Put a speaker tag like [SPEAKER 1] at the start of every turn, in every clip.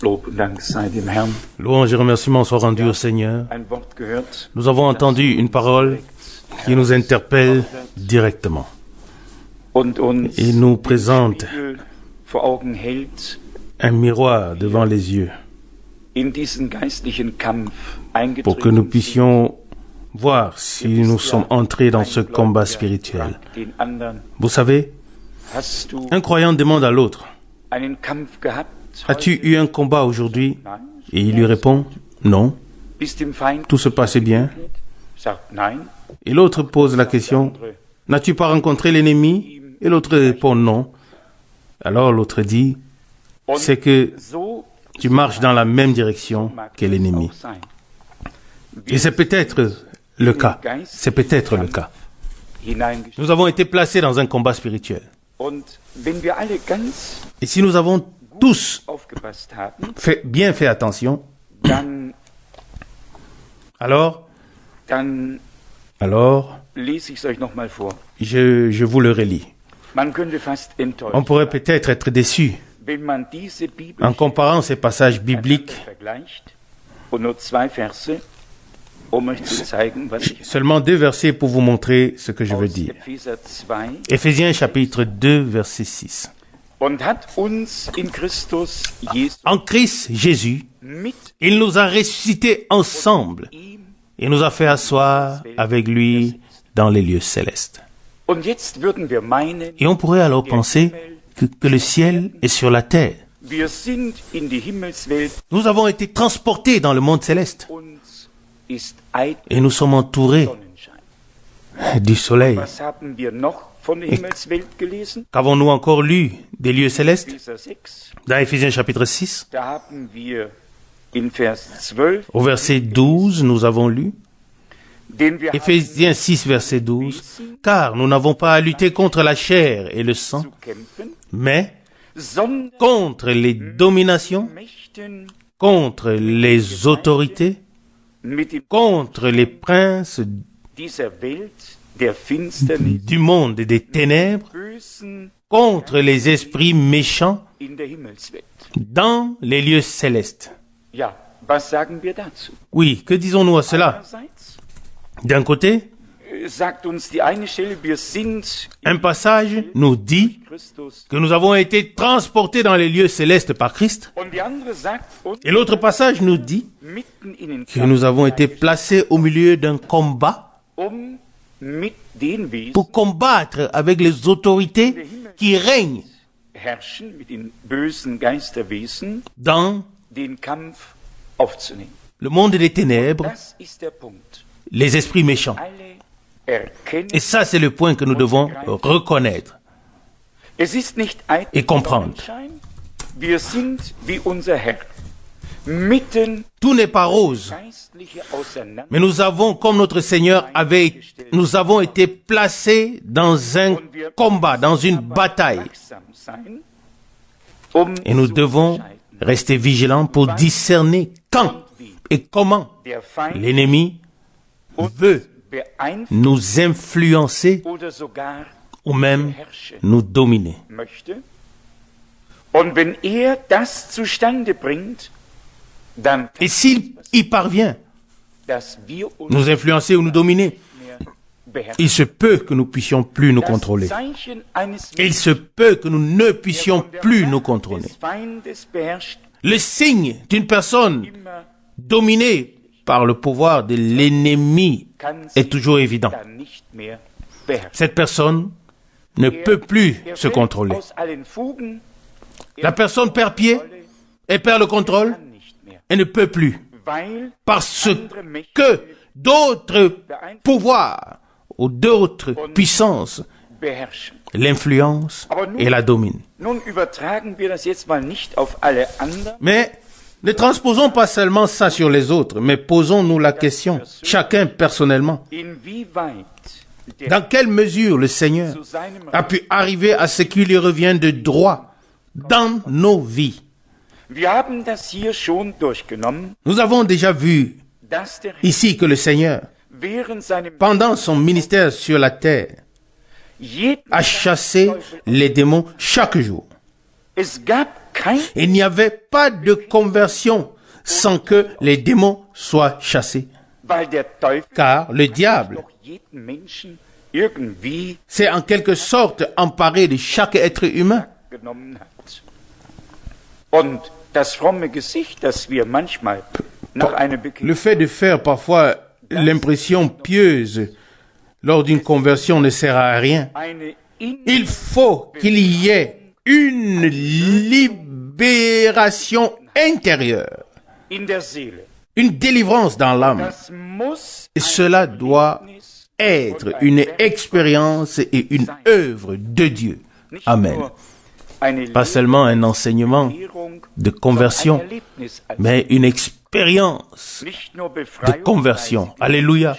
[SPEAKER 1] Lob und Dank sei dem Herrn.
[SPEAKER 2] Louange et remerciements soient rendus au Seigneur.
[SPEAKER 1] Ein Wort gehört,
[SPEAKER 2] Nous avons entendu une parole qui nous interpelle directement
[SPEAKER 1] und uns
[SPEAKER 2] et nous
[SPEAKER 1] den
[SPEAKER 2] présente
[SPEAKER 1] Spiegel vor Augen hält,
[SPEAKER 2] un miroir devant les yeux
[SPEAKER 1] in diesen geistlichen Kampf
[SPEAKER 2] pour que nous
[SPEAKER 1] eingetreten
[SPEAKER 2] puissions voir si nous sommes entrés dans ce combat spirituel.
[SPEAKER 1] den anderen.
[SPEAKER 2] Vous savez,
[SPEAKER 1] Hast du
[SPEAKER 2] un croyant demande à l'autre,
[SPEAKER 1] einen Kampf gehabt?
[SPEAKER 2] as-tu eu un combat aujourd'hui?
[SPEAKER 1] Nein.
[SPEAKER 2] Et il lui répond, non,
[SPEAKER 1] Bist dem Feind
[SPEAKER 2] tout se passait bien.
[SPEAKER 1] sagt nein.
[SPEAKER 2] Et l'autre pose la question, n'as-tu pas rencontré l'ennemi? Et l'autre répond non. Alors l'autre dit,
[SPEAKER 1] Und
[SPEAKER 2] c'est que
[SPEAKER 1] so
[SPEAKER 2] tu marches dans la même direction
[SPEAKER 1] mag
[SPEAKER 2] que
[SPEAKER 1] es
[SPEAKER 2] l'ennemi.
[SPEAKER 1] auch sein.
[SPEAKER 2] Et c'est peut-être le cas. C'est peut-être le cas.
[SPEAKER 1] Hineingeschrieben.
[SPEAKER 2] Nous avons été placés dans un combat spirituel.
[SPEAKER 1] Und wenn wir alle ganz
[SPEAKER 2] Et si nous avons tous
[SPEAKER 1] aufgepasst haben,
[SPEAKER 2] bien fait attention,
[SPEAKER 1] dann
[SPEAKER 2] alors
[SPEAKER 1] lese ich es euch nochmal vor.
[SPEAKER 2] je vous le relis.
[SPEAKER 1] Man könnte fast
[SPEAKER 2] On
[SPEAKER 1] enttäuscht
[SPEAKER 2] pourrait
[SPEAKER 1] sein,
[SPEAKER 2] peut-être être déçu
[SPEAKER 1] wenn man diese
[SPEAKER 2] en comparant ces passages bibliques,
[SPEAKER 1] vergleicht und nur 2 Verse, um euch zu zeigen, was ich
[SPEAKER 2] seulement 2 versets pour vous montrer ce que je veux
[SPEAKER 1] aus
[SPEAKER 2] dire.
[SPEAKER 1] Epheser 2
[SPEAKER 2] Éphésiens chapitre 2 verset 6.
[SPEAKER 1] und hat uns in Christus Jesus
[SPEAKER 2] En Christ Jésus,
[SPEAKER 1] mit
[SPEAKER 2] il nous a ressuscités ensemble
[SPEAKER 1] ihm
[SPEAKER 2] et nous a fait asseoir avec lui dans les lieux célestes.
[SPEAKER 1] und jetzt würden wir meinen,
[SPEAKER 2] Et on pourrait alors penser que le ciel est sur la terre.
[SPEAKER 1] wir sind in die Himmelswelt,
[SPEAKER 2] Nous avons été transportés dans le monde céleste
[SPEAKER 1] uns ist eitel
[SPEAKER 2] et nous sommes entourés
[SPEAKER 1] Sonnenschein.
[SPEAKER 2] du soleil.
[SPEAKER 1] Was haben wir noch von der Himmelswelt gelesen?
[SPEAKER 2] Qu'avons-nous encore lu des lieux célestes?
[SPEAKER 1] Epheser 6,
[SPEAKER 2] Dans Éphésiens chapitre 6,
[SPEAKER 1] da haben wir in Vers 12,
[SPEAKER 2] au verset 12, nous avons lu,
[SPEAKER 1] den wir
[SPEAKER 2] Éphésiens 6, verset 12, car nous n'avons pas à lutter contre la chair et le sang,
[SPEAKER 1] zu kämpfen,
[SPEAKER 2] mais
[SPEAKER 1] sondern
[SPEAKER 2] contre les dominations,
[SPEAKER 1] Mächten
[SPEAKER 2] contre les autorités,
[SPEAKER 1] mit dem
[SPEAKER 2] contre les princes
[SPEAKER 1] dieser Welt, der Finsternis,
[SPEAKER 2] du monde et des ténèbres,
[SPEAKER 1] Bösen
[SPEAKER 2] contre les esprits méchants
[SPEAKER 1] in der Himmelswelt.
[SPEAKER 2] dans les lieux célestes.
[SPEAKER 1] Ja, was sagen wir dazu?
[SPEAKER 2] Oui, que disons-nous à cela?
[SPEAKER 1] Einerseits
[SPEAKER 2] D'un côté,
[SPEAKER 1] sagt uns die eine Stelle, wir sind
[SPEAKER 2] un passage nous dit
[SPEAKER 1] Christus.
[SPEAKER 2] que nous avons été transportés dans les lieux célestes par Christ,
[SPEAKER 1] Und die andere sagt uns,
[SPEAKER 2] et l'autre passage nous dit
[SPEAKER 1] mitten in den
[SPEAKER 2] que nous avons été placés au milieu d'un combat
[SPEAKER 1] mit den Wesen
[SPEAKER 2] pour combattre avec les autorités qui règnent
[SPEAKER 1] herrschen, mit den bösen Geisterwesen,
[SPEAKER 2] dans
[SPEAKER 1] den Kampf aufzunehmen.
[SPEAKER 2] le monde des ténèbres,
[SPEAKER 1] Das ist der Punkt.
[SPEAKER 2] les esprits méchants.
[SPEAKER 1] Alle erkennen,
[SPEAKER 2] Et ça, c'est le point que nous devons reconnaître.
[SPEAKER 1] es ist nicht eitel
[SPEAKER 2] et comprendre.
[SPEAKER 1] Sonnenschein. Wir sind wie unser Herr mitten
[SPEAKER 2] Tout n'est pas rose,
[SPEAKER 1] geistliche Auseinander.
[SPEAKER 2] mais nous avons, comme notre Seigneur nous avons été placés dans un combat, dans une bataille.
[SPEAKER 1] Wachsam sein,
[SPEAKER 2] Et nous
[SPEAKER 1] zu
[SPEAKER 2] devons
[SPEAKER 1] entscheiden,
[SPEAKER 2] rester vigilants pour discerner quand et comment
[SPEAKER 1] der Feind
[SPEAKER 2] l'ennemi veut
[SPEAKER 1] beeinflusst
[SPEAKER 2] nous influencer
[SPEAKER 1] oder sogar
[SPEAKER 2] ou même
[SPEAKER 1] beherrschen
[SPEAKER 2] nous dominer.
[SPEAKER 1] möchte. Und wenn er das zustande bringt, dann
[SPEAKER 2] Et s'il y parvient,
[SPEAKER 1] dass wir uns
[SPEAKER 2] nous influencer ou nous dominer,
[SPEAKER 1] mehr beherrschen.
[SPEAKER 2] il se peut que nous puissions plus nous
[SPEAKER 1] Das
[SPEAKER 2] contrôler.
[SPEAKER 1] Zeichen eines
[SPEAKER 2] Il se peut que nous ne
[SPEAKER 1] der
[SPEAKER 2] puissions
[SPEAKER 1] von der
[SPEAKER 2] plus nous
[SPEAKER 1] Macht
[SPEAKER 2] contrôler.
[SPEAKER 1] des Feindes beherrscht,
[SPEAKER 2] Le signe d'une personne
[SPEAKER 1] immer
[SPEAKER 2] dominée par le pouvoir de l'ennemi
[SPEAKER 1] kann
[SPEAKER 2] est
[SPEAKER 1] sich
[SPEAKER 2] toujours évident.
[SPEAKER 1] dann nicht mehr beherrschen.
[SPEAKER 2] Cette personne ne peut plus
[SPEAKER 1] Er
[SPEAKER 2] se
[SPEAKER 1] fällt
[SPEAKER 2] contrôler.
[SPEAKER 1] aus allen Fugen,
[SPEAKER 2] La personne perd pied et perd le contrôle
[SPEAKER 1] kann nicht mehr,
[SPEAKER 2] et ne peut plus.
[SPEAKER 1] weil
[SPEAKER 2] Parce
[SPEAKER 1] andere Mächte
[SPEAKER 2] que d'autres pouvoirs ou d'autres puissances
[SPEAKER 1] beherrschen.
[SPEAKER 2] l'influencent et la dominent.
[SPEAKER 1] Nun übertragen wir das jetzt mal nicht auf alle anderen,
[SPEAKER 2] Mais ne transposons pas seulement ça sur les autres, mais posons-nous la question, chacun personnellement,
[SPEAKER 1] inwieweit der
[SPEAKER 2] dans quelle mesure le Seigneur
[SPEAKER 1] zu seinem
[SPEAKER 2] a pu arriver à ce qui lui revient de droit dans nos vies.
[SPEAKER 1] Wir haben das hier schon durchgenommen,
[SPEAKER 2] Nous avons déjà vu
[SPEAKER 1] dass der
[SPEAKER 2] ici que le Seigneur,
[SPEAKER 1] während seinem
[SPEAKER 2] pendant son ministère sur la terre,
[SPEAKER 1] jeden
[SPEAKER 2] a chassé les démons chaque jour.
[SPEAKER 1] Es gab
[SPEAKER 2] Il n'y avait pas de conversion sans que les démons soient chassés. Car le diable s'est en quelque sorte emparé de chaque être humain. Le fait de faire parfois l'impression pieuse lors d'une conversion ne sert à rien. Il faut qu'il y ait une libération intérieure, une délivrance dans l'âme. Et cela doit être une expérience et une œuvre de Dieu. Amen. Pas seulement un enseignement de conversion, mais une expérience de conversion. Alléluia.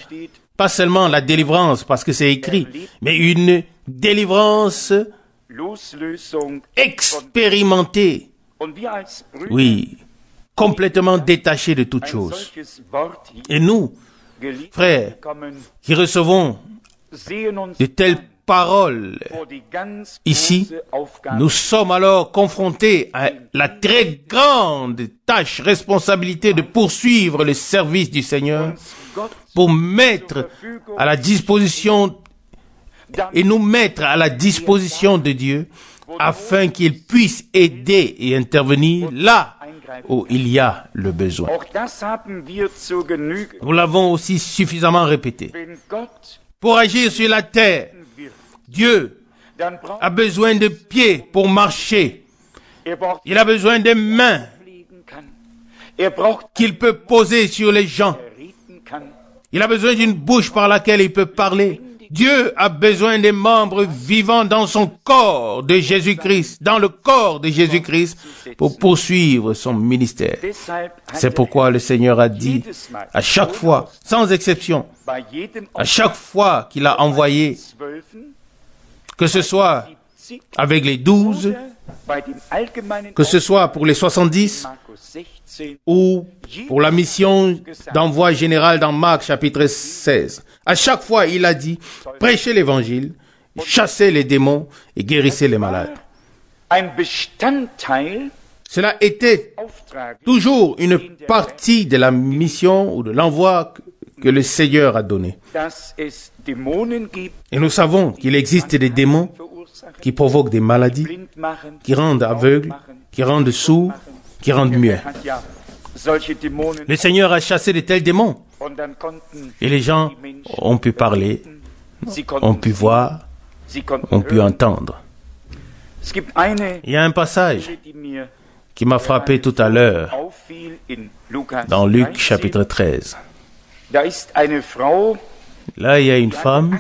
[SPEAKER 2] Pas seulement la délivrance, parce que c'est écrit, mais une délivrance expérimentée. Oui, complètement détachée de toute chose. Et nous, frères, qui recevons de telles paroles ici, nous sommes alors confrontés à la très grande tâche, responsabilité de poursuivre le service du Seigneur pour mettre à la disposition et nous mettre à la disposition de Dieu afin qu'il puisse aider et intervenir là où il y a le besoin. Nous l'avons aussi suffisamment répété. Pour agir sur la terre, Dieu a besoin de pieds pour marcher. Il a besoin de mains qu'il peut poser sur les gens. Il a besoin d'une bouche par laquelle il peut parler. Dieu a besoin des membres vivants dans son corps de Jésus-Christ, dans le corps de Jésus-Christ, pour poursuivre son ministère. C'est pourquoi le Seigneur a dit à chaque fois, sans exception, à chaque fois qu'il a envoyé, que ce soit avec les 12, que ce soit pour les 70, ou pour la mission d'envoi général dans Marc chapitre 16. À chaque fois, il a dit, prêchez l'évangile, chassez les démons et guérissez les malades. Cela était toujours une partie de la mission ou de l'envoi que le Seigneur a donné. Et nous savons qu'il existe des démons qui provoquent des maladies, qui rendent aveugles, qui rendent sourds, qui rendent muets. Le Seigneur a chassé de tels démons. Et les gens ont pu parler, ont pu voir, ont pu entendre. Il y a un passage qui m'a frappé tout à l'heure dans Luc chapitre 13. Là, il y a une femme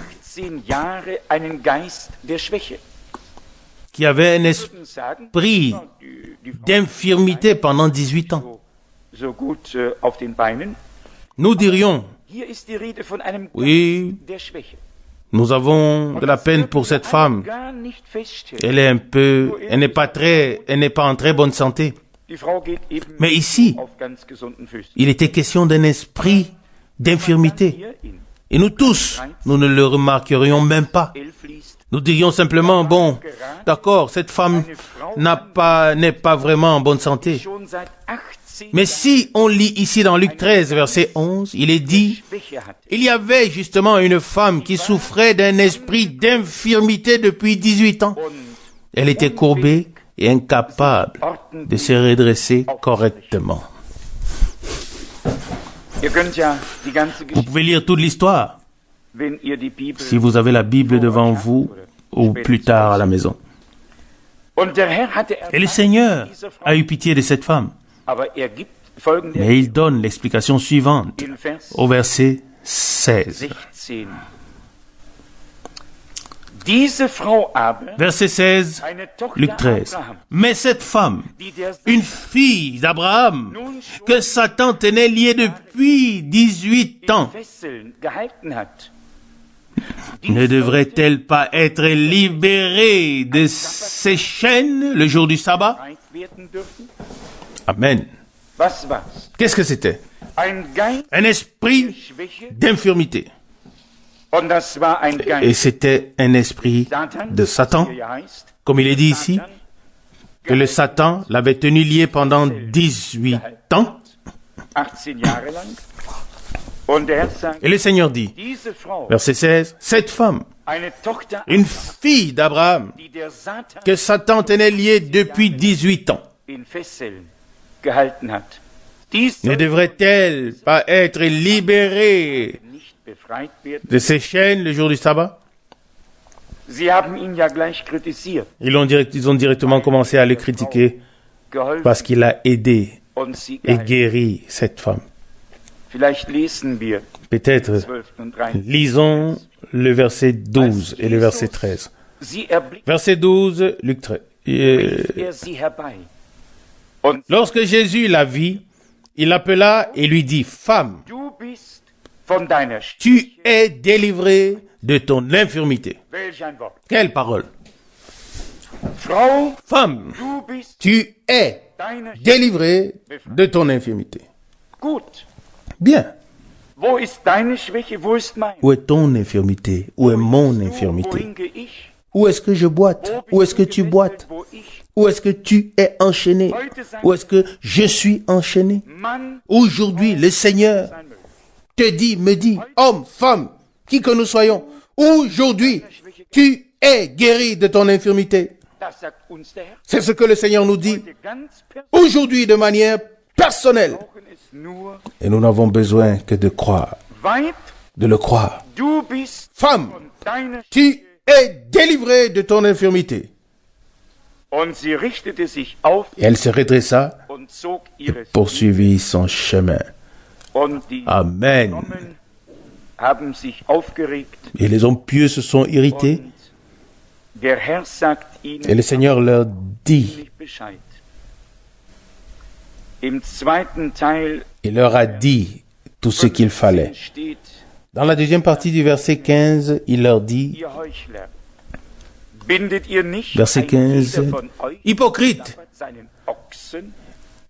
[SPEAKER 2] qui avait un esprit d'infirmité pendant 18 ans. Nous dirions, oui, nous avons de la peine pour cette femme. Elle n'est pas en très bonne santé. Mais ici, il était question d'un esprit d'infirmité. Et nous tous, nous ne le remarquerions même pas. Nous dirions simplement, bon, d'accord, cette femme n'est pas vraiment en bonne santé. Mais si on lit ici dans Luc 13, verset 11, il est dit, il y avait justement une femme qui souffrait d'un esprit d'infirmité depuis 18 ans. Elle était courbée et incapable de se redresser correctement. Vous pouvez lire toute l'histoire si vous avez la Bible devant vous ou plus tard à la maison. Et le Seigneur a eu pitié de cette femme. Mais il donne l'explication suivante au verset 16. Verset 16, Luc 13. Mais cette femme, une fille d'Abraham, que Satan tenait liée depuis 18 ans, ne devrait-elle pas être libérée de ses chaînes le jour du sabbat? Amen. Qu'est-ce que c'était? Un esprit d'infirmité. Et c'était un esprit de Satan, comme il est dit ici. que le Satan l'avait tenu lié pendant 18 ans.
[SPEAKER 1] 18 Jahre lang. Und der Herr sagt,
[SPEAKER 2] Et le Seigneur dit,
[SPEAKER 1] diese Frau,
[SPEAKER 2] verset 16, cette femme,
[SPEAKER 1] eine Tochter,
[SPEAKER 2] une fille d'Abraham,
[SPEAKER 1] die der Satan
[SPEAKER 2] que Satan tenait liée depuis 18 ans,
[SPEAKER 1] in Fesseln gehalten hat, dies
[SPEAKER 2] ne
[SPEAKER 1] soll
[SPEAKER 2] devrait-elle pas être libérée
[SPEAKER 1] nicht befreit werden.
[SPEAKER 2] de ses chaînes le jour du sabbat?
[SPEAKER 1] Sie haben ihn ja gleich kritisiert,
[SPEAKER 2] Ils ont directement commencé à le critiquer
[SPEAKER 1] geholfen
[SPEAKER 2] parce qu'il a aidé
[SPEAKER 1] und sie
[SPEAKER 2] et
[SPEAKER 1] geheilt.
[SPEAKER 2] guéri cette femme.
[SPEAKER 1] Vielleicht lesen wir
[SPEAKER 2] Peut-être
[SPEAKER 1] 12 und 13.
[SPEAKER 2] lisons le verset 12 et le verset 13.
[SPEAKER 1] Sie erblickt
[SPEAKER 2] Verset 12, Luc 13.
[SPEAKER 1] sie herbei. Und
[SPEAKER 2] Lorsque Jésus la vit, il l'appela et lui dit, Femme,
[SPEAKER 1] du bist von deiner
[SPEAKER 2] tu es délivrée de ton infirmité.
[SPEAKER 1] Welch ein Wort.
[SPEAKER 2] Quelle parole?
[SPEAKER 1] Frau,
[SPEAKER 2] Femme,
[SPEAKER 1] du bist
[SPEAKER 2] tu es
[SPEAKER 1] deine
[SPEAKER 2] délivrée de ton infirmité.
[SPEAKER 1] Gut.
[SPEAKER 2] Bien.
[SPEAKER 1] Wo ist deine Schwäche? Wo ist meine?
[SPEAKER 2] Où est ton infirmité? Où est mon infirmité?
[SPEAKER 1] Wohin gehe ich?
[SPEAKER 2] Où est-ce que je boite? Où est-ce que tu boites?
[SPEAKER 1] Wo ich?
[SPEAKER 2] Où est-ce que tu es enchaîné? Où est-ce que je suis enchaîné?
[SPEAKER 1] Mann
[SPEAKER 2] Aujourd'hui, le Seigneur
[SPEAKER 1] sein möge.
[SPEAKER 2] te dit, me dit, homme, femme, qui que nous soyons, aujourd'hui, tu es guéri de ton infirmité.
[SPEAKER 1] Das sagt uns der Herr.
[SPEAKER 2] C'est ce que le Seigneur nous dit
[SPEAKER 1] Wir ganz
[SPEAKER 2] aujourd'hui de manière personnelle.
[SPEAKER 1] brauchen es nur
[SPEAKER 2] Et nous n'avons besoin que de croire,
[SPEAKER 1] Weib,
[SPEAKER 2] de le croire.
[SPEAKER 1] du bist
[SPEAKER 2] Femme,
[SPEAKER 1] von deiner
[SPEAKER 2] tu es délivré de ton infirmité.
[SPEAKER 1] Und sie richtete sich auf
[SPEAKER 2] Et elle se redressa
[SPEAKER 1] und zog
[SPEAKER 2] et
[SPEAKER 1] ihres
[SPEAKER 2] poursuivit son chemin.
[SPEAKER 1] Und die
[SPEAKER 2] Amen.
[SPEAKER 1] Frommen haben sich aufgeregt.
[SPEAKER 2] Et les hommes pieux se sont irrités.
[SPEAKER 1] Und der Herr sagt
[SPEAKER 2] Et
[SPEAKER 1] ihnen
[SPEAKER 2] le Seigneur leur dit,
[SPEAKER 1] nicht Bescheid. Im zweiten Teil
[SPEAKER 2] il leur a dit tout ce qu'il fallait.
[SPEAKER 1] steht,
[SPEAKER 2] Dans la deuxième partie du verset 15, il leur dit,
[SPEAKER 1] ihr Heuchler, bindet ihr nicht
[SPEAKER 2] Verset
[SPEAKER 1] ein
[SPEAKER 2] 15,
[SPEAKER 1] jeder von euch
[SPEAKER 2] Hypocrite,
[SPEAKER 1] seinen Ochsen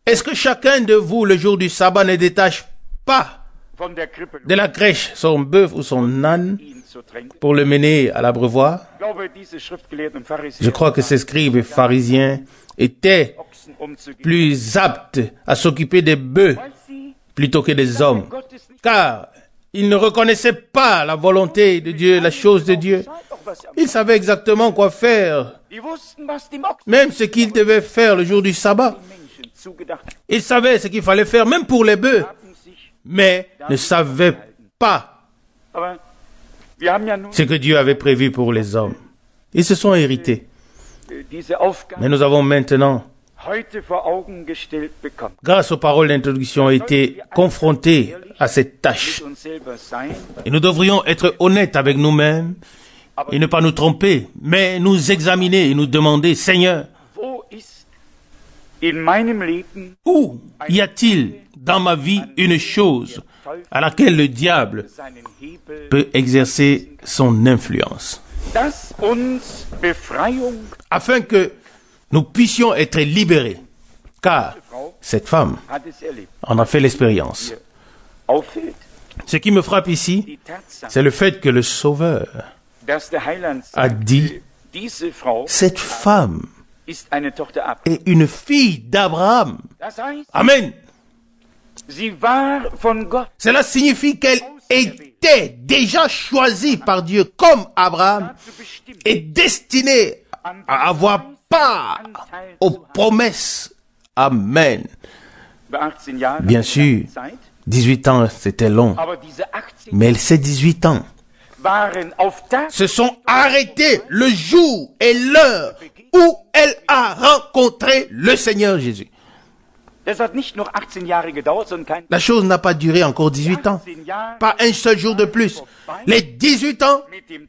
[SPEAKER 2] est-ce que chacun de vous, le jour du sabbat, ne détache pas
[SPEAKER 1] von der Krippe
[SPEAKER 2] de la crèche son bœuf ou son âne
[SPEAKER 1] ihn zu tränken?
[SPEAKER 2] pour le mener à l'abreuvoir?
[SPEAKER 1] Ich glaube, diese Schriftgelehrten und Pharisäer
[SPEAKER 2] Je crois que ces scribes et pharisiens étaient
[SPEAKER 1] Ochsen umzugehen,
[SPEAKER 2] plus aptes à s'occuper des bœufs
[SPEAKER 1] weil sie
[SPEAKER 2] plutôt que des hommes,
[SPEAKER 1] Gottes nicht
[SPEAKER 2] car ils ne reconnaissaient pas la volonté de Dieu, la chose de Dieu.
[SPEAKER 1] doch was sie am-
[SPEAKER 2] Ils savaient exactement quoi faire,
[SPEAKER 1] Die wussten, was die Ochsen
[SPEAKER 2] même ce qu'ils devaient faire le jour du sabbat.
[SPEAKER 1] Menschen zugedacht
[SPEAKER 2] Ils savaient ce qu'il fallait faire, même pour les bœufs,
[SPEAKER 1] haben sich.
[SPEAKER 2] mais ne savaient pas
[SPEAKER 1] Aber wir haben ja nun
[SPEAKER 2] ce que Dieu avait prévu pour les hommes. Ils se sont irrités.
[SPEAKER 1] diese Aufgabe
[SPEAKER 2] Mais nous avons maintenant,
[SPEAKER 1] heute vor Augen gestellt bekommen.
[SPEAKER 2] grâce aux paroles d'introduction, été confrontés à cette tâche.
[SPEAKER 1] Mit uns selber sein,
[SPEAKER 2] Et nous devrions être honnêtes avec nous-mêmes et ne pas nous tromper, mais nous examiner et nous demander, Seigneur,
[SPEAKER 1] wo ist in meinem Leben
[SPEAKER 2] où y a-t-il dans ma vie une chose à laquelle le diable
[SPEAKER 1] seinen Hebel,
[SPEAKER 2] peut exercer son influence,
[SPEAKER 1] dass uns Befreiung
[SPEAKER 2] afin que nous puissions être libérés? Car cette femme
[SPEAKER 1] hat es erlebt.
[SPEAKER 2] en a fait l'expérience.
[SPEAKER 1] Auffällt
[SPEAKER 2] Ce qui me frappe ici,
[SPEAKER 1] die Tatsache,
[SPEAKER 2] c'est le fait que le Sauveur
[SPEAKER 1] dass der Heiland
[SPEAKER 2] a
[SPEAKER 1] sagt,
[SPEAKER 2] dit,
[SPEAKER 1] diese Frau
[SPEAKER 2] cette femme
[SPEAKER 1] ist eine Tochter Abrahams.
[SPEAKER 2] est une fille d'Abraham.
[SPEAKER 1] Das heißt,
[SPEAKER 2] Amen.
[SPEAKER 1] sie war von Gott
[SPEAKER 2] Cela signifie qu'elle était déjà choisie par Dieu comme Abraham
[SPEAKER 1] zu bestimmen,
[SPEAKER 2] et destinée à avoir part aux promesses. Amen.
[SPEAKER 1] über 18 Jahre
[SPEAKER 2] Bien sûr,
[SPEAKER 1] Zeit,
[SPEAKER 2] 18 ans, c'était long.
[SPEAKER 1] aber diese 18
[SPEAKER 2] Mais ces 18 ans
[SPEAKER 1] waren auf Tag
[SPEAKER 2] se sont arrêtés le jour et l'heure où elle a rencontré le Seigneur Jésus.
[SPEAKER 1] Das hat nicht nur 18 Jahre gedauert, sondern kein
[SPEAKER 2] La chose n'a pas duré encore 18 ans.
[SPEAKER 1] 18 Jahre
[SPEAKER 2] Pas un seul jour de plus. Les 18 ans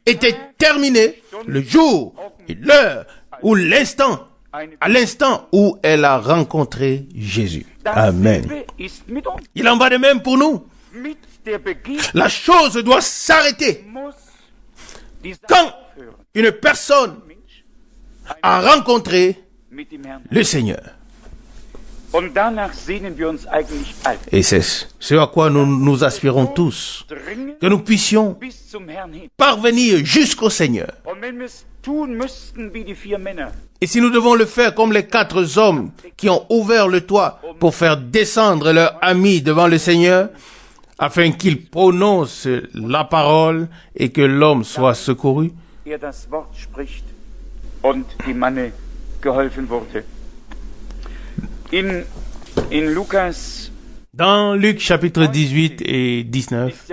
[SPEAKER 2] étaient terminés le jour et l'heure ou l'instant, à l'instant où elle a rencontré Jésus. Amen.
[SPEAKER 1] dasselbe ist mit uns.
[SPEAKER 2] Il en va de même pour nous.
[SPEAKER 1] Mit der Begegnung
[SPEAKER 2] La chose doit s'arrêter
[SPEAKER 1] muss die Sache
[SPEAKER 2] quand
[SPEAKER 1] aufhören.
[SPEAKER 2] une personne
[SPEAKER 1] Mensch
[SPEAKER 2] a rencontré
[SPEAKER 1] mit dem Herrn.
[SPEAKER 2] le Seigneur.
[SPEAKER 1] Und danach sehnen wir uns eigentlich alle.
[SPEAKER 2] Et c'est ce à quoi nous aspirons tous.
[SPEAKER 1] Dringen
[SPEAKER 2] Que nous puissions
[SPEAKER 1] bis zum Herrn hin.
[SPEAKER 2] parvenir jusqu'au Seigneur.
[SPEAKER 1] Und wenn wir es
[SPEAKER 2] Et si nous devons le faire comme les 4 hommes qui ont ouvert le toit pour faire descendre leur ami devant le Seigneur, afin qu'il prononce la parole et que l'homme soit secouru, dans Luc chapitre 18 et 19,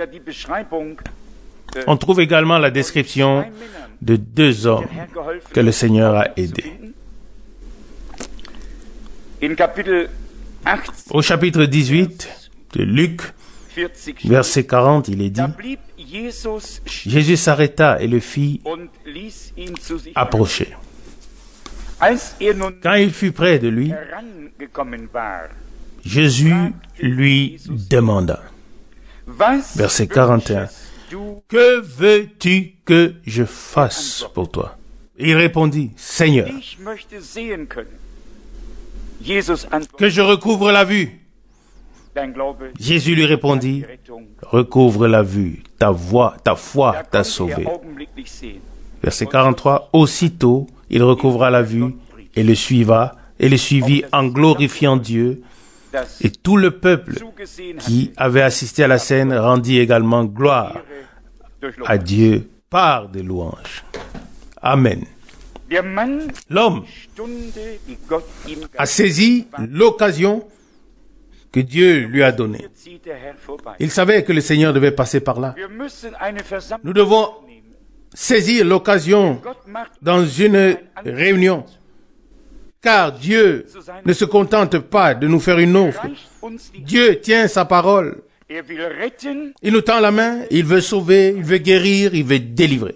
[SPEAKER 2] on trouve également la description de 2 hommes que le Seigneur a aidés. Au chapitre 18 de Luc, verset 40, il est dit, Jésus s'arrêta et le fit approcher. Quand il fut près de lui, Jésus lui demanda, verset 41, « Que veux-tu que je fasse pour toi ?» Il répondit, « Seigneur, que je recouvre la vue. » Jésus lui répondit, « Recouvre la vue, ta foi t'a sauvé. » Verset 43, « Aussitôt, il recouvra la vue et le suivit en glorifiant Dieu. Et tout le peuple qui avait assisté à la scène rendit également gloire à Dieu par des louanges. » Amen. L'homme a saisi l'occasion que Dieu lui a donnée. Il savait que le Seigneur devait passer par là. Nous devons saisir l'occasion dans une réunion, car Dieu ne se contente pas de nous faire une offre. Dieu tient sa parole. Il nous tend la main, il veut sauver, il veut guérir, il veut délivrer.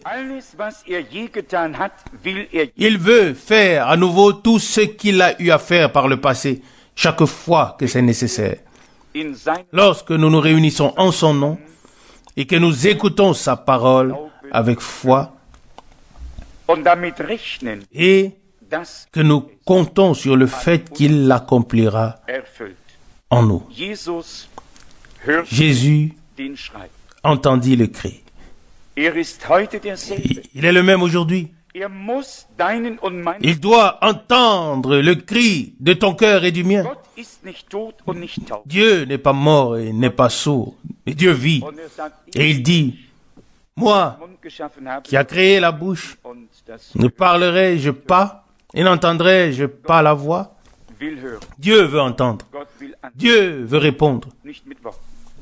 [SPEAKER 2] Il veut faire à nouveau tout ce qu'il a eu à faire par le passé, chaque fois que c'est nécessaire. Lorsque nous nous réunissons en son nom et que nous écoutons sa parole avec foi et que nous comptons sur le fait qu'il l'accomplira en nous. Jésus entendit le cri. Il est le même aujourd'hui. Il doit entendre le cri de ton cœur et du mien. Dieu n'est pas mort et n'est pas sourd, mais Dieu vit. Et il dit, moi qui a créé la bouche, ne parlerai-je pas et n'entendrai-je pas la voix? Dieu veut entendre. Dieu veut répondre,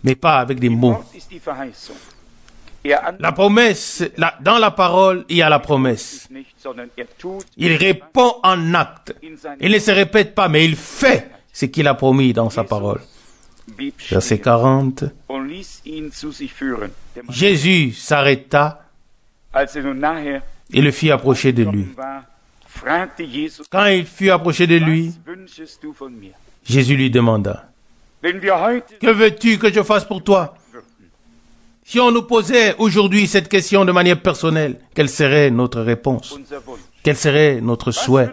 [SPEAKER 2] mais pas avec des mots. La promesse, dans la parole, il y a la promesse. Il répond en acte. Il ne se répète pas, mais il fait ce qu'il a promis dans sa parole. Verset 40. Jésus s'arrêta et le fit approcher de lui. Quand il fut approché de lui, Jésus lui demanda, « Que veux-tu que je fasse pour toi ?» Si on nous posait aujourd'hui cette question de manière personnelle, quelle serait notre réponse? Quel serait notre souhait?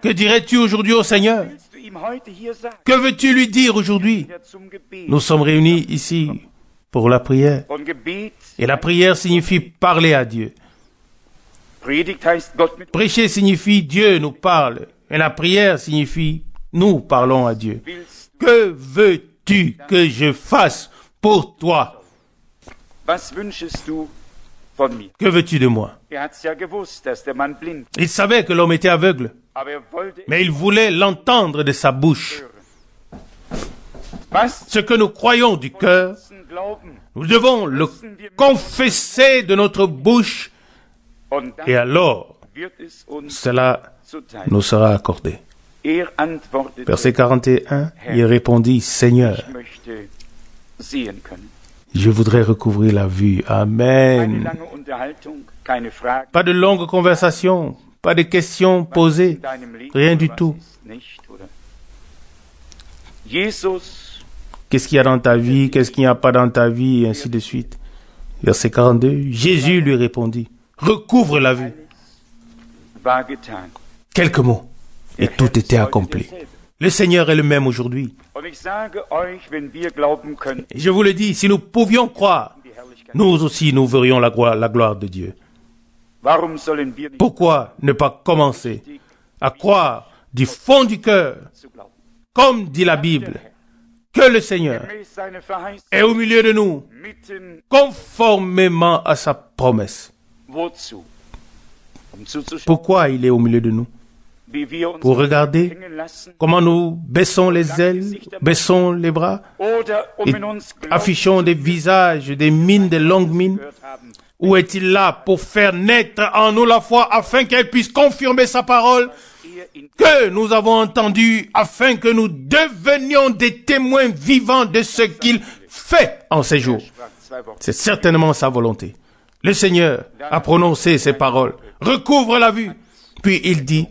[SPEAKER 2] Que dirais-tu aujourd'hui au Seigneur? Que veux-tu lui dire aujourd'hui? Nous sommes réunis ici pour la prière. Et la prière signifie parler à Dieu. Prêcher signifie Dieu nous parle. Et la prière signifie nous parlons à Dieu. Que veux-tu que je fasse pour toi? Que veux-tu de moi? Il savait que l'homme était aveugle, mais il voulait l'entendre de sa bouche. Ce que nous croyons du cœur, nous devons le confesser de notre bouche, et alors, cela nous sera accordé. Verset 41, il répondit, « Seigneur, je voudrais recouvrir la vue. » Amen. Pas de longue conversation, pas de questions posées, rien du tout. Qu'est-ce qu'il y a dans ta vie, qu'est-ce qu'il n'y a pas dans ta vie, et ainsi de suite. Verset 42, Jésus lui répondit, « Recouvre la vue. » Quelques mots, et tout était accompli. Le Seigneur est le même aujourd'hui. Et je vous le dis, si nous pouvions croire, nous aussi nous verrions la gloire de Dieu. Pourquoi ne pas commencer à croire du fond du cœur, comme dit la Bible, que le Seigneur est au milieu de nous, conformément à sa promesse? Pourquoi il est au milieu de nous? Pour regarder comment nous baissons les ailes, baissons les bras, et affichons des visages, des mines, des longues mines? Ou est-il là pour faire naître en nous la foi afin qu'elle puisse confirmer sa parole que nous avons entendue, afin que nous devenions des témoins vivants de ce qu'il fait en ces jours? C'est certainement sa volonté. Le Seigneur a prononcé ces paroles. Recouvre la vue. Puis il dit,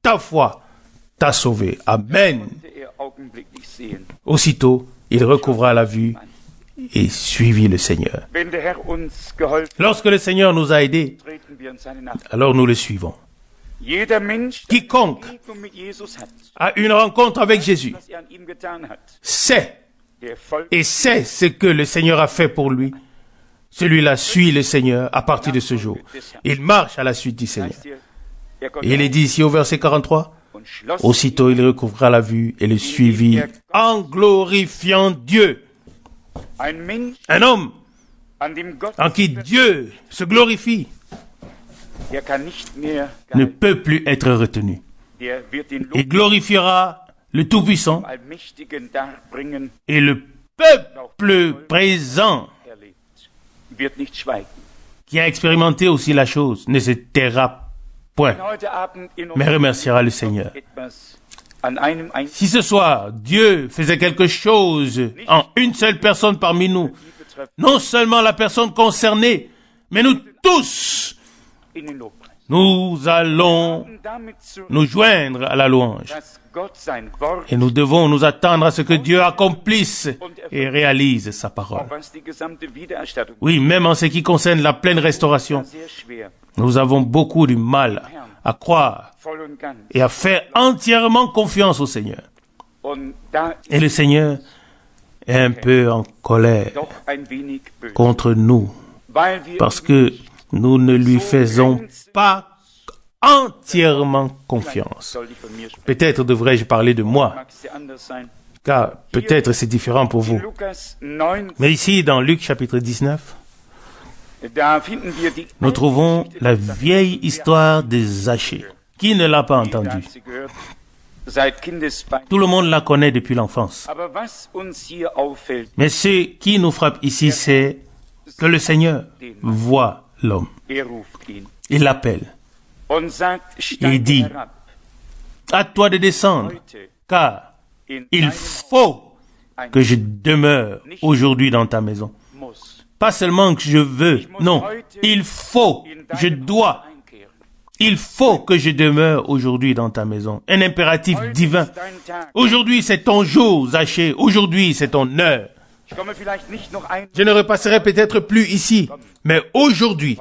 [SPEAKER 2] ta foi t'a sauvé. Amen. Aussitôt, il recouvra la vue et suivit le Seigneur. Lorsque le Seigneur nous a aidés, alors nous le suivons. Quiconque a une rencontre avec Jésus sait ce que le Seigneur a fait pour lui. Celui-là suit le Seigneur à partir de ce jour. Il marche à la suite du Seigneur. Et il est dit ici au verset 43, aussitôt il recouvra la vue et le suivit en glorifiant Dieu. Un homme en qui Dieu se glorifie ne peut plus être retenu. Il glorifiera le Tout-Puissant et le peuple présent qui a expérimenté aussi la chose ne se taira point, mais remerciera le Seigneur. Si ce soir, Dieu faisait quelque chose en une seule personne parmi nous, non seulement la personne concernée, mais nous tous, nous allons nous joindre à la louange. Et nous devons nous attendre à ce que Dieu accomplisse et réalise sa parole. Oui, même en ce qui concerne la pleine restauration, nous avons beaucoup de mal à croire et à faire entièrement confiance au Seigneur. Et le Seigneur est un peu en colère contre nous parce que nous ne lui faisons pas entièrement confiance. Peut-être devrais-je parler de moi, car peut-être c'est différent pour vous. Mais ici, dans Luc chapitre 19, nous trouvons la vieille histoire de Zachée. Qui ne l'a pas entendue? Tout le monde la connaît depuis l'enfance. Mais ce qui nous frappe ici, c'est que le Seigneur voit l'homme. Il l'appelle. Il dit, à toi de descendre, car il faut que je demeure aujourd'hui dans ta maison. Pas seulement que je veux, non, il faut, je dois. Il faut que je demeure aujourd'hui dans ta maison. Un impératif divin. Aujourd'hui, c'est ton jour, Zachée. Aujourd'hui, c'est ton heure. Je ne repasserai peut-être plus ici, mais aujourd'hui,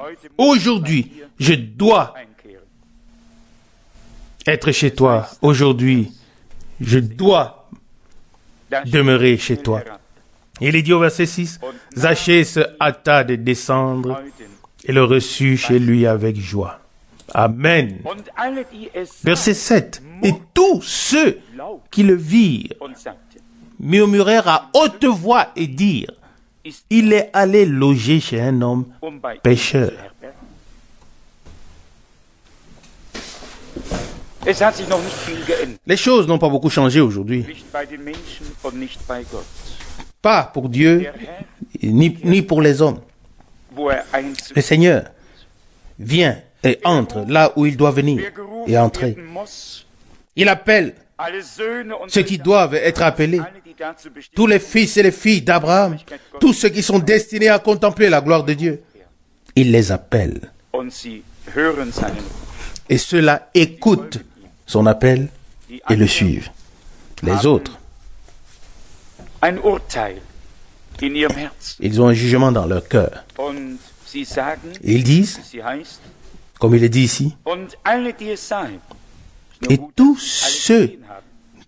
[SPEAKER 2] je dois être chez toi. Aujourd'hui, je dois demeurer chez toi. Il est dit au verset 6, Zachée se hâta de descendre et le reçut chez lui avec joie. Amen. Verset 7. Et tous ceux qui le virent murmurèrent à haute voix et dirent, il est allé loger chez un homme pécheur. Les choses n'ont pas beaucoup changé aujourd'hui. Pas pour Dieu, ni pour les hommes. Le Seigneur vient et entre là où il doit venir et entrer. Il appelle ceux qui doivent être appelés, tous les fils et les filles d'Abraham, tous ceux qui sont destinés à contempler la gloire de Dieu. Il les appelle. Et ceux-là écoutent son appel et le suivent. Les autres, ils ont un jugement dans leur cœur. Et ils disent, comme il est dit ici, et tous ceux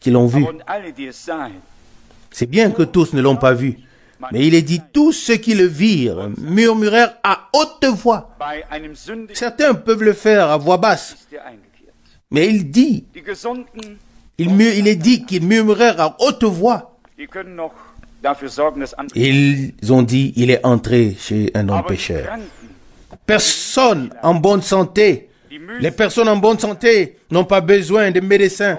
[SPEAKER 2] qui l'ont vu, c'est bien que tous ne l'ont pas vu, Mais il est dit, tous ceux qui le virent murmurèrent à haute voix. Certains peuvent le faire à voix basse. Mais il dit, il est dit qu'ils murmurèrent à haute voix. Ils ont dit, il est entré chez un homme pécheur. Personne en bonne santé, les personnes en bonne santé n'ont pas besoin de médecins.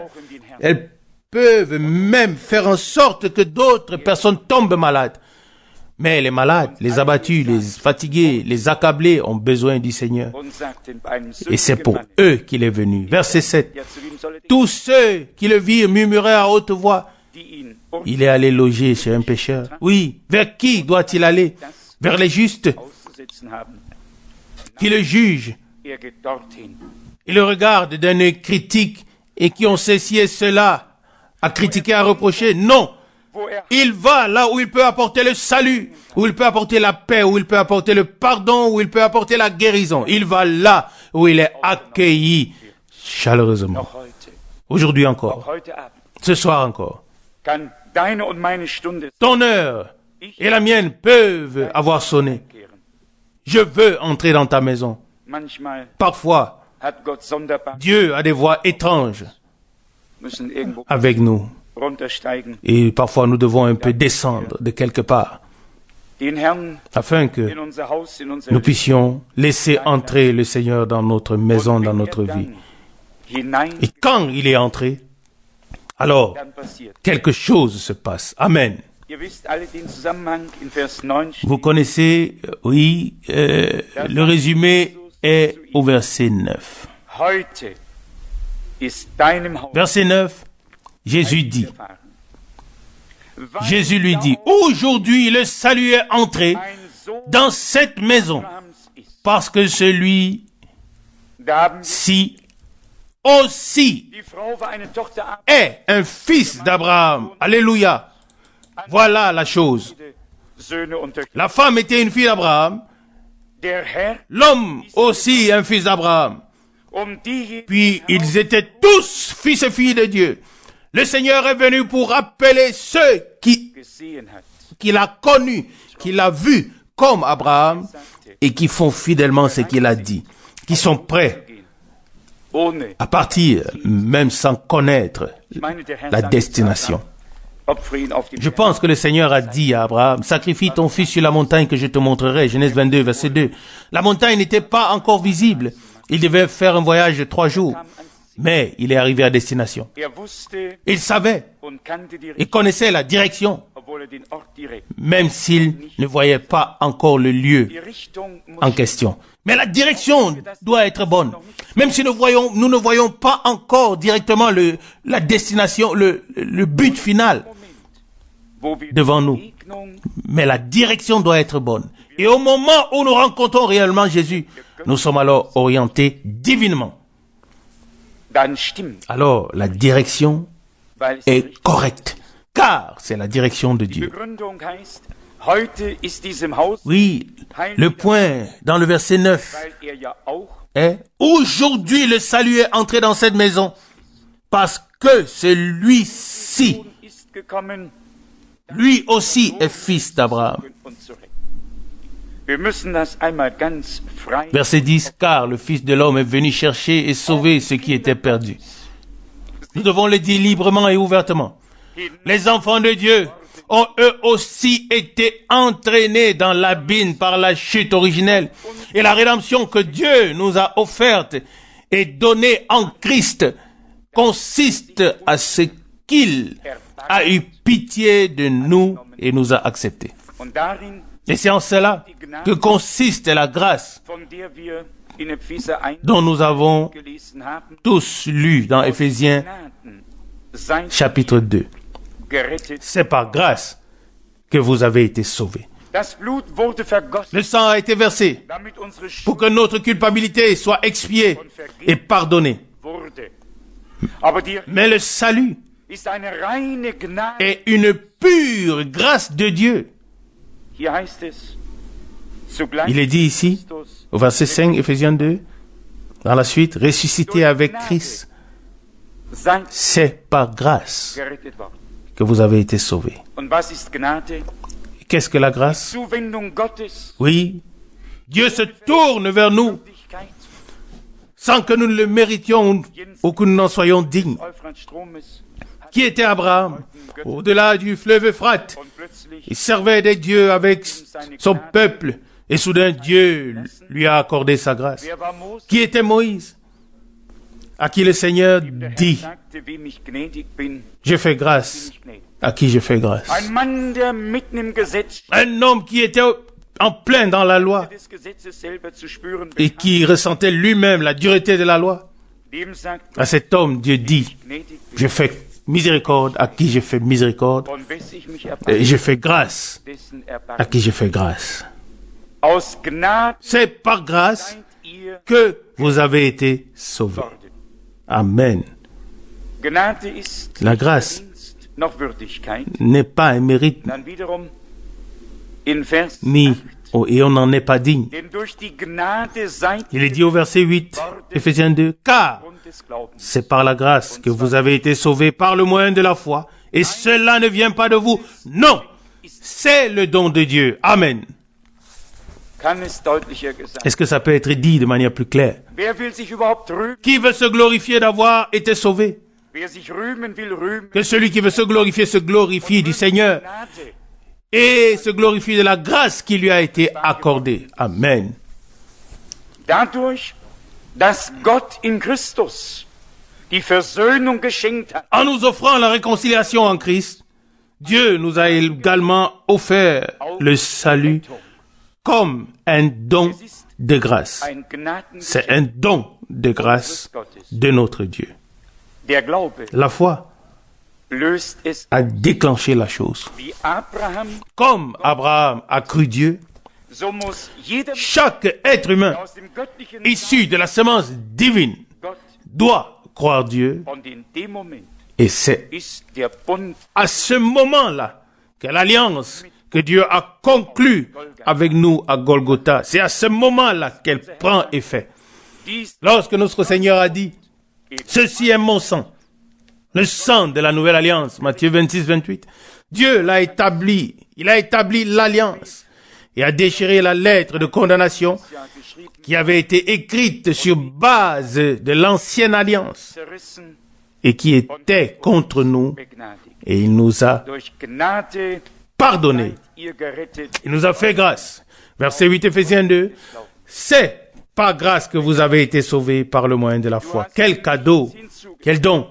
[SPEAKER 2] Elles peuvent même faire en sorte que d'autres personnes tombent malades. Mais les malades, les abattus, les fatigués, les accablés ont besoin du Seigneur. Et c'est pour eux qu'il est venu. Verset 7. Tous ceux qui le virent murmurèrent à haute voix. Il est allé loger chez un pécheur. Oui, vers qui doit-il aller? Vers les justes qui le jugent. Il le regarde d'un œil critique et qui ont ceci et cela à critiquer, à reprocher. Non. Il va là où il peut apporter le salut, où il peut apporter la paix, où il peut apporter le pardon, où il peut apporter la guérison. Il va là où il est accueilli chaleureusement. Aujourd'hui encore, ce soir encore. Ton heure et la mienne peuvent avoir sonné. Je veux entrer dans ta maison. Parfois, Dieu a des voix étranges avec nous. Et parfois, nous devons un peu descendre de quelque part afin que nous puissions laisser entrer le Seigneur dans notre maison, dans notre vie. Et quand il est entré, alors quelque chose se passe. Amen. Vous connaissez, oui, le résumé est au verset 9. Verset 9. Jésus dit, Jésus lui dit, aujourd'hui le salut est entré dans cette maison, parce que celui-ci aussi est un fils d'Abraham. Alléluia. Voilà la chose. La femme était une fille d'Abraham, l'homme aussi un fils d'Abraham. Puis ils étaient tous fils et filles de Dieu. Le Seigneur est venu pour appeler ceux qu'il a connus, qu'il a vus comme Abraham et qui font fidèlement ce qu'il a dit, qui sont prêts à partir même sans connaître la destination. Je pense que le Seigneur a dit à Abraham, sacrifie ton fils sur la montagne que je te montrerai. Genèse 22, verset 2. La montagne n'était pas encore visible. Il devait faire un voyage de 3 jours. Mais il est arrivé à destination. Il savait et connaissait la direction, même s'il ne voyait pas encore le lieu en question. Mais la direction doit être bonne. Même si nous ne voyons pas encore directement la destination, le but final devant nous. Mais la direction doit être bonne. Et au moment où nous rencontrons réellement Jésus, nous sommes alors orientés divinement. Alors la direction est correcte, car c'est la direction de Dieu. Oui, le point dans le verset 9 est « Aujourd'hui le salut est entré dans cette maison, parce que celui-ci, lui aussi est fils d'Abraham. » Verset 10, car le Fils de l'homme est venu chercher et sauver ce qui était perdu. Nous devons le dire librement et ouvertement. Les enfants de Dieu ont eux aussi été entraînés dans l'abîme par la chute originelle. Et la rédemption que Dieu nous a offerte et donnée en Christ consiste à ce qu'il a eu pitié de nous et nous a acceptés. Et c'est en cela que consiste la grâce dont nous avons tous lu dans Éphésiens chapitre 2. C'est par grâce que vous avez été sauvés. Le sang a été versé pour que notre culpabilité soit expiée et pardonnée. Mais le salut est une pure grâce de Dieu. Il est dit ici, au verset 5, Éphésiens 2, dans la suite, ressuscité avec Christ. C'est par grâce que vous avez été sauvés. qu'est-ce que la grâce?
[SPEAKER 1] Zuwendung Gottes,
[SPEAKER 2] Oui, Dieu se tourne vers nous sans que nous ne le méritions ou que nous n'en soyons dignes.
[SPEAKER 1] Euphrat Stromes,
[SPEAKER 2] Qui était Abraham? Au-delà du fleuve Euphrate,
[SPEAKER 1] und plötzlich
[SPEAKER 2] il servait des dieux avec son peuple et soudain Dieu lui a accordé sa grâce.
[SPEAKER 1] wer war Mose?
[SPEAKER 2] Qui était Moïse? À qui le Seigneur
[SPEAKER 1] Der Herr
[SPEAKER 2] dit,
[SPEAKER 1] sagte, wem ich gnädig bin,
[SPEAKER 2] je fais
[SPEAKER 1] bin
[SPEAKER 2] grâce.
[SPEAKER 1] ich gnädig.
[SPEAKER 2] À qui je fais grâce?
[SPEAKER 1] Ein Mann, der mitten im Gesetz
[SPEAKER 2] Un homme qui était en plein dans la loi
[SPEAKER 1] des Gesetzes selber zu spüren
[SPEAKER 2] et
[SPEAKER 1] bekam,
[SPEAKER 2] qui ressentait lui-même la dureté de la loi.
[SPEAKER 1] dem sagt
[SPEAKER 2] À cet homme, Dieu dit,
[SPEAKER 1] gnädig bin.
[SPEAKER 2] je fais miséricorde à qui je fais miséricorde
[SPEAKER 1] Von wes ich mich
[SPEAKER 2] et
[SPEAKER 1] erbarme,
[SPEAKER 2] je fais grâce
[SPEAKER 1] dessen
[SPEAKER 2] à
[SPEAKER 1] Erbarmen.
[SPEAKER 2] qui je fais grâce.
[SPEAKER 1] Aus Gnade
[SPEAKER 2] C'est par grâce
[SPEAKER 1] seid ihr
[SPEAKER 2] que vous avez été sauvés.
[SPEAKER 1] worden.
[SPEAKER 2] Amen.
[SPEAKER 1] Gnade ist
[SPEAKER 2] La
[SPEAKER 1] nicht
[SPEAKER 2] grâce
[SPEAKER 1] Verdienst noch Würdigkeit.
[SPEAKER 2] n'est pas un mérite,
[SPEAKER 1] Dann wiederum in Vers
[SPEAKER 2] ni,
[SPEAKER 1] 8.
[SPEAKER 2] et on n'en est pas digne.
[SPEAKER 1] Denn durch die Gnade seid
[SPEAKER 2] Il
[SPEAKER 1] ihr
[SPEAKER 2] est dit au verset 8, Éphésiens 2, car
[SPEAKER 1] Grund des Glaubens.
[SPEAKER 2] c'est par la grâce que vous avez été sauvés par le moyen de la foi, et cela ne vient pas de vous. Non, c'est le don de Dieu. Amen.
[SPEAKER 1] Kann es deutlicher gesagt.
[SPEAKER 2] Est-ce que ça peut être dit de manière plus claire?
[SPEAKER 1] Wer will sich überhaupt rühmen?
[SPEAKER 2] Qui veut se glorifier d'avoir été sauvé?
[SPEAKER 1] Wer sich rühmen will, rühmen.
[SPEAKER 2] Que celui qui veut se glorifie du Seigneur
[SPEAKER 1] Gnade.
[SPEAKER 2] et se glorifie de la grâce qui lui a été accordée. Amen.
[SPEAKER 1] Dadurch, dass Gott in Christus die Versöhnung geschenkt hat,
[SPEAKER 2] En nous offrant la réconciliation en Christ, Dieu nous a également offert le salut comme un don de grâce.
[SPEAKER 1] ein
[SPEAKER 2] C'est
[SPEAKER 1] Gnadengeschenk
[SPEAKER 2] un don de grâce de notre Dieu.
[SPEAKER 1] der Glaube,
[SPEAKER 2] La foi
[SPEAKER 1] löst es
[SPEAKER 2] a déclenché la chose.
[SPEAKER 1] wie Abraham,
[SPEAKER 2] Comme Abraham a cru Dieu,
[SPEAKER 1] so muss jeder
[SPEAKER 2] chaque être humain
[SPEAKER 1] aus dem göttlichen
[SPEAKER 2] issu de la semence divine
[SPEAKER 1] Gott
[SPEAKER 2] doit croire Dieu.
[SPEAKER 1] und in dem Moment
[SPEAKER 2] Et c'est
[SPEAKER 1] ist der Bund
[SPEAKER 2] à ce moment-là que l'alliance que Dieu a conclue avec nous à Golgotha, c'est à ce moment-là qu'elle prend effet.
[SPEAKER 1] dies
[SPEAKER 2] Lorsque notre Seigneur a dit, ceci est mon sang, le sang de la nouvelle alliance, Matthieu 26, 28, Dieu l'a établi, il a établi l'alliance et a déchiré la lettre de condamnation
[SPEAKER 1] ja geschrieben,
[SPEAKER 2] qui avait été écrite sur base de l'ancienne alliance
[SPEAKER 1] zerrissen,
[SPEAKER 2] et qui était contre nous,
[SPEAKER 1] begnadigt.
[SPEAKER 2] et il nous a
[SPEAKER 1] Durch Gnade
[SPEAKER 2] pardonné,
[SPEAKER 1] ihr gerettet.
[SPEAKER 2] il nous a fait grâce. Verset 8 Éphésiens 2, c'est par grâce que vous avez été sauvés par le moyen de la foi. Quel cadeau, quel don.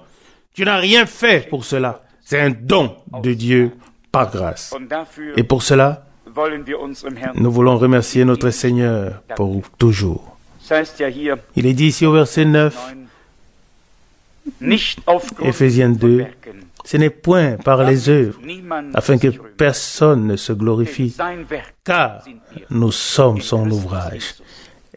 [SPEAKER 2] Tu n'as rien fait pour cela. C'est un don de Dieu par grâce.
[SPEAKER 1] Und dafür
[SPEAKER 2] Et pour cela,
[SPEAKER 1] wollen wir unserem Herrn.
[SPEAKER 2] nous voulons remercier notre Seigneur pour toujours.
[SPEAKER 1] Das heißt ja hier,
[SPEAKER 2] Il est dit ici au verset 9,
[SPEAKER 1] 9, nicht aufgrund
[SPEAKER 2] Éphésiens
[SPEAKER 1] von
[SPEAKER 2] 2,
[SPEAKER 1] Werken,
[SPEAKER 2] ce n'est point par les œuvres,
[SPEAKER 1] niemand
[SPEAKER 2] afin que
[SPEAKER 1] sich rühmt.
[SPEAKER 2] personne ne se glorifie,
[SPEAKER 1] Sein Werk
[SPEAKER 2] car
[SPEAKER 1] sind wir.
[SPEAKER 2] nous sommes son ouvrage,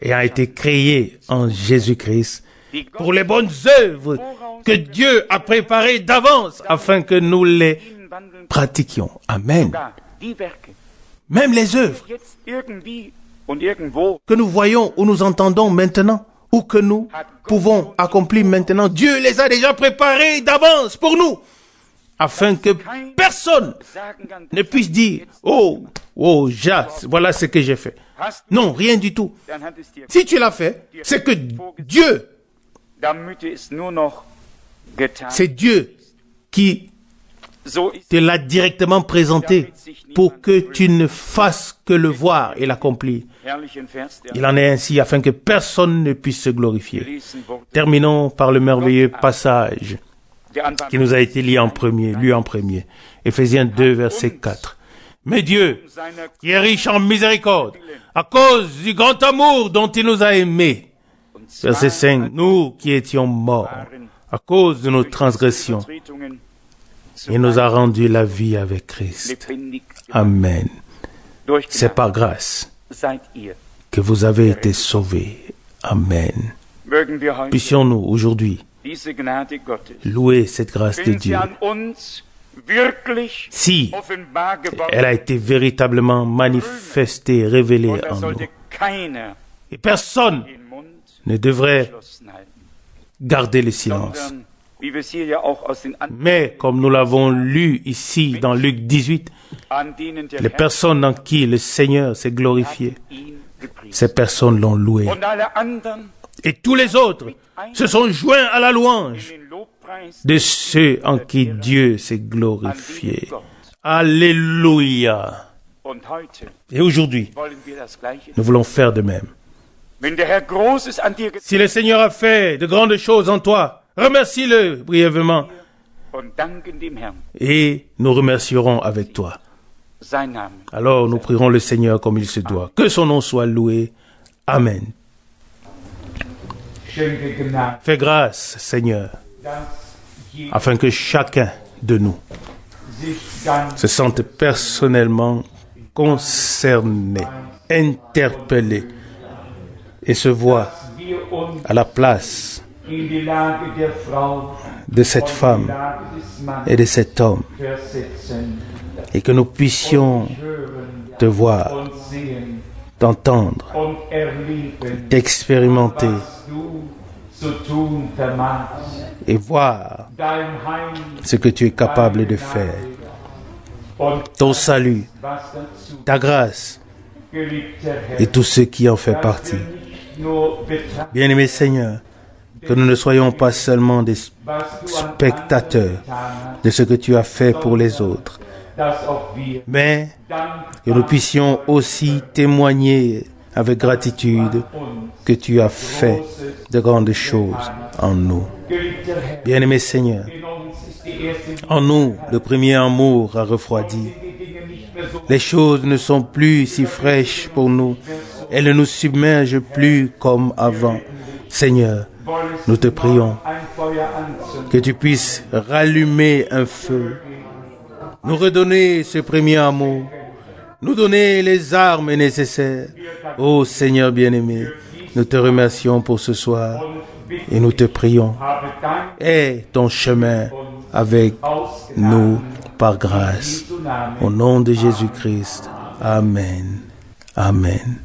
[SPEAKER 2] ayant été créés en Jésus-Christ
[SPEAKER 1] Die
[SPEAKER 2] pour les bonnes œuvres que Dieu a préparées d'avance afin que nous les
[SPEAKER 1] ihn wandeln,
[SPEAKER 2] pratiquions. Amen.
[SPEAKER 1] sogar die Werke,
[SPEAKER 2] Même les œuvres
[SPEAKER 1] jetzt irgendwie und irgendwo
[SPEAKER 2] que nous voyons ou nous entendons maintenant ou que nous pouvons accomplir maintenant, Dieu les a déjà préparées d'avance pour nous afin que personne
[SPEAKER 1] sagen kann,
[SPEAKER 2] ne puisse dire « Oh, voilà ce que j'ai fait ».
[SPEAKER 1] hast,
[SPEAKER 2] Non, rien du tout.
[SPEAKER 1] dann hat es dir,
[SPEAKER 2] Si tu l'as fait, c'est que Dieu,
[SPEAKER 1] damit es nur noch getan.
[SPEAKER 2] c'est Dieu qui
[SPEAKER 1] So ist
[SPEAKER 2] te l'a directement présenté pour que tu ne fasses que le voir et l'accomplir.
[SPEAKER 1] herrlichen Vers, der
[SPEAKER 2] Il en est ainsi afin que personne ne puisse se glorifier.
[SPEAKER 1] gelesen wurde,
[SPEAKER 2] Terminons par le merveilleux passage
[SPEAKER 1] der Anfang
[SPEAKER 2] qui nous a été lu en premier. Éphésiens 2, verset 4. Mais Dieu,
[SPEAKER 1] seiner
[SPEAKER 2] qui est riche en miséricorde, à cause du grand amour dont il nous a aimés.
[SPEAKER 1] und
[SPEAKER 2] Verset
[SPEAKER 1] zwar
[SPEAKER 2] 5. Nous qui étions morts à cause de nos transgressions,
[SPEAKER 1] Übertretungen
[SPEAKER 2] il nous a rendu la vie avec Christ.
[SPEAKER 1] lebendig gemacht.
[SPEAKER 2] Amen.
[SPEAKER 1] Durch
[SPEAKER 2] C'est
[SPEAKER 1] Gnade
[SPEAKER 2] par grâce
[SPEAKER 1] seid ihr.
[SPEAKER 2] que vous avez été sauvés. Amen.
[SPEAKER 1] Mögen wir heute
[SPEAKER 2] Puissions-nous aujourd'hui
[SPEAKER 1] diese Gnade Gottes,
[SPEAKER 2] louer cette grâce de
[SPEAKER 1] wenn sie
[SPEAKER 2] Dieu.
[SPEAKER 1] an uns wirklich
[SPEAKER 2] Si
[SPEAKER 1] offenbar geworden
[SPEAKER 2] elle a été véritablement manifestée, révélée
[SPEAKER 1] und da
[SPEAKER 2] en nous.
[SPEAKER 1] sollte keiner
[SPEAKER 2] Et personne
[SPEAKER 1] den Mund
[SPEAKER 2] ne devrait
[SPEAKER 1] geschlossen halten,
[SPEAKER 2] garder le silence,
[SPEAKER 1] sondern
[SPEAKER 2] Mais comme nous l'avons lu ici dans Luc 18, les personnes en qui le Seigneur s'est glorifié, ces personnes l'ont loué. Et tous les autres se sont joints à la louange de ceux en qui Dieu s'est glorifié. Alléluia. Et aujourd'hui, nous voulons faire de même. Si le Seigneur a fait de grandes choses en toi, remercie-le brièvement. Et nous remercierons avec toi. Alors nous prierons le Seigneur comme il se doit. Que son nom soit loué. Amen. Fais grâce, Seigneur, afin que chacun de nous se sente personnellement concerné, interpellé et se voit à la place de cette femme et de cet homme, et que nous puissions te voir, t'entendre, t'expérimenter et voir ce que tu es capable de faire. Ton salut, ta grâce et tout ce qui en fait partie. Bien-aimé Seigneur, que nous ne soyons pas seulement des spectateurs de ce que tu as fait pour les autres, mais que nous puissions aussi témoigner avec gratitude que tu as fait de grandes choses en nous. Bien-aimé Seigneur, en nous, le premier amour a refroidi. Les choses ne sont plus si fraîches pour nous. Elles ne nous submergent plus comme avant. Seigneur, nous te prions que tu puisses rallumer un feu, nous redonner ce premier amour, nous donner les armes nécessaires. Ô Seigneur bien-aimé, nous te remercions pour ce soir et nous te prions. Aie ton chemin avec nous par grâce. Au nom de Jésus-Christ. Amen. Amen.